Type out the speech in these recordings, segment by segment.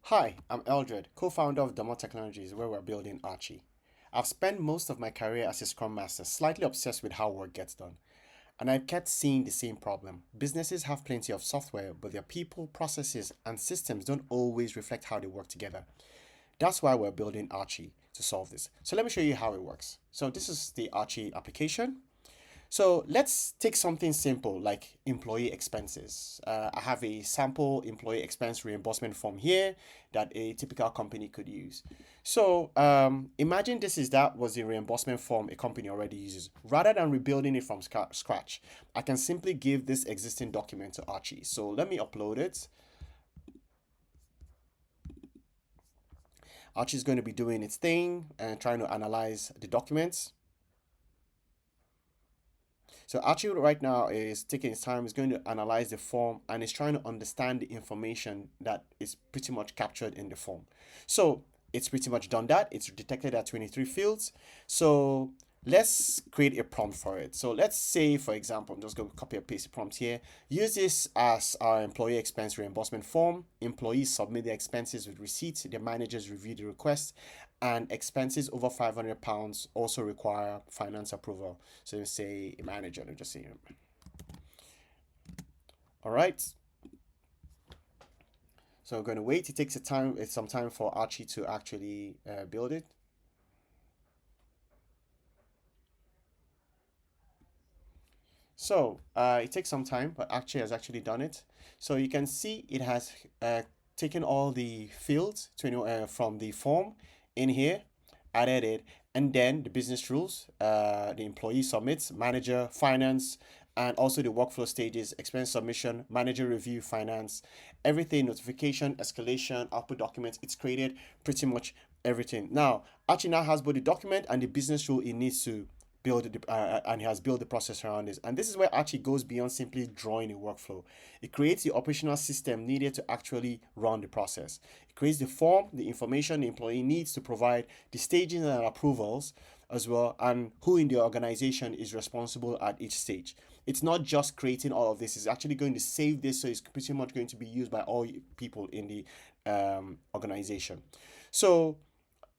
Hi, I'm Eldred, co-founder of Domo Technologies, where we're building Achi. I've spent most of my career as a Scrum Master, slightly obsessed with how work gets done. And I kept seeing the same problem. Businesses have plenty of software, but their people, processes, and systems don't always reflect how they work together. That's why we're building Archie to solve this. So let me show you how it works. So this is the Archie application. So let's take something simple like employee expenses. I have a sample employee expense reimbursement form here that a typical company could use. So imagine that was the reimbursement form a company already uses. Rather than rebuilding it from scratch, I can simply give this existing document to Archie. So let me upload it. Archie is going to be doing its thing and trying to analyze the documents. So Achi right now is taking his time, is going to analyze the form and is trying to understand the information that is pretty much captured in the form. So it's pretty much done that. It's detected at 23 fields. So let's create a prompt for it. So let's say, for example, I'm just going to copy and paste the prompt here. Use this as our employee expense reimbursement form. Employees submit their expenses with receipts. The managers review the request, and expenses over £500 also require finance approval. So you say manager, let me just say, all right. So we're going to wait. It takes some time for Archie to actually build it. So it takes some time, but Archie has actually done it. So you can see it has taken all the fields from the form in here, added it, and then the business rules, the employee submits, manager, finance, and also the workflow stages, expense submission, manager review, finance, everything, notification, escalation, output documents. It's created pretty much everything. Now, Archie now has both the document and the business rule it needs to build and he has built the process around this. And this is where Archie goes beyond simply drawing a workflow. It creates the operational system needed to actually run the process. It creates the form, the information the employee needs to provide, the staging and approvals as well, and who in the organization is responsible at each stage. It's not just creating all of this, it's actually going to save this, so it's pretty much going to be used by all people in the organization. So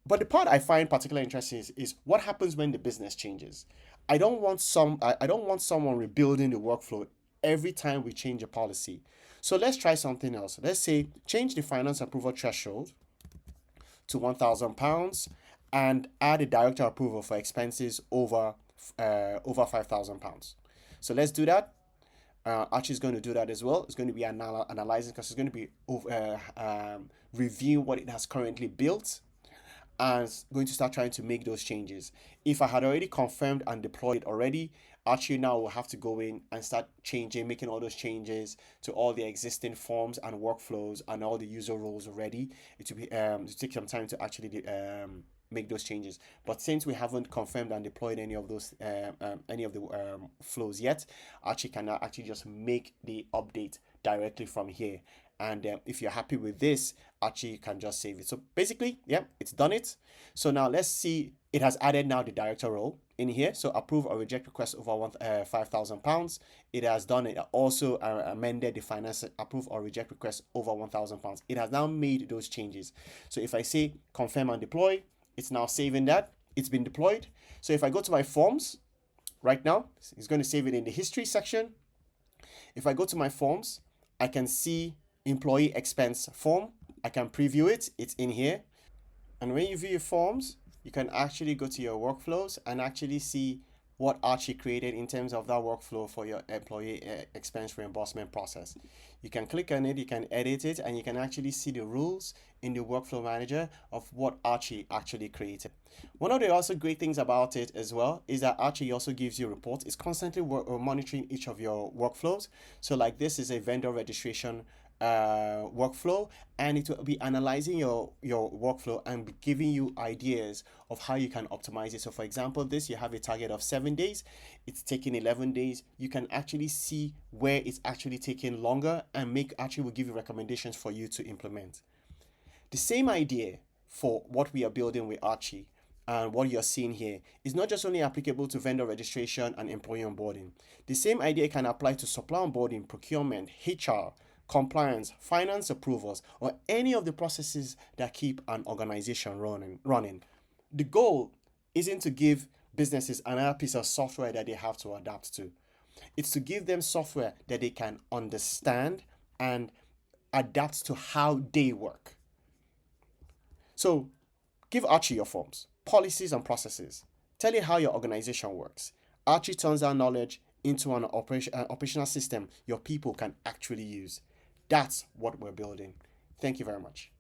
but the part I find particularly interesting is what happens when the business changes. I don't want someone rebuilding the workflow every time we change a policy. So let's try something else. Let's say change the finance approval threshold to £1,000 and add a director approval for expenses over £5,000. So let's do that. Archie is going to do that as well. It's going to be analyzing because it's going to be reviewing what it has currently built and going to start trying to make those changes. If I had already confirmed and deployed it already, Archie now will have to go in and start making all those changes to all the existing forms and workflows and all the user roles already. It will be to take some time to actually make those changes. But since we haven't confirmed and deployed any of the flows yet, Archie can now actually just make the update directly from here. And if you're happy with this, Archie, you can just save it. So basically, yeah, it's done it. So now let's see, it has added now the director role in here. So approve or reject request over £5,000. It has done it. Also amended the finance approve or reject request over £1,000. It has now made those changes. So if I say confirm and deploy, it's now saving that. It's been deployed. So if I go to my forms right now, it's going to save it in the history section. If I go to my forms, I can see employee expense form. I can preview it. It's in here. And when you view your forms, you can actually go to your workflows and actually see what Archie created in terms of that workflow for your employee expense reimbursement process. You can click on it, you can edit it, and you can actually see the rules in the workflow manager of what Archie actually created. One of the also great things about it as well is that Archie also gives you reports. It's constantly monitoring each of your workflows. So like this is a vendor registration workflow, and it will be analyzing your workflow and be giving you ideas of how you can optimize it. So for example, this you have a target of 7 days, it's taking 11 days. You can actually see where it's actually taking longer and actually will give you recommendations for you to implement. The same idea for what we are building with Archie and what you're seeing here is not just only applicable to vendor registration and employee onboarding. The same idea can apply to supply onboarding, procurement, HR, compliance, finance approvals, or any of the processes that keep an organization running. The goal isn't to give businesses another piece of software that they have to adapt to. It's to give them software that they can understand and adapt to how they work. So give Archie your forms, policies, and processes. Tell it how your organization works. Archie turns that knowledge into an operational system your people can actually use. That's what we're building. Thank you very much.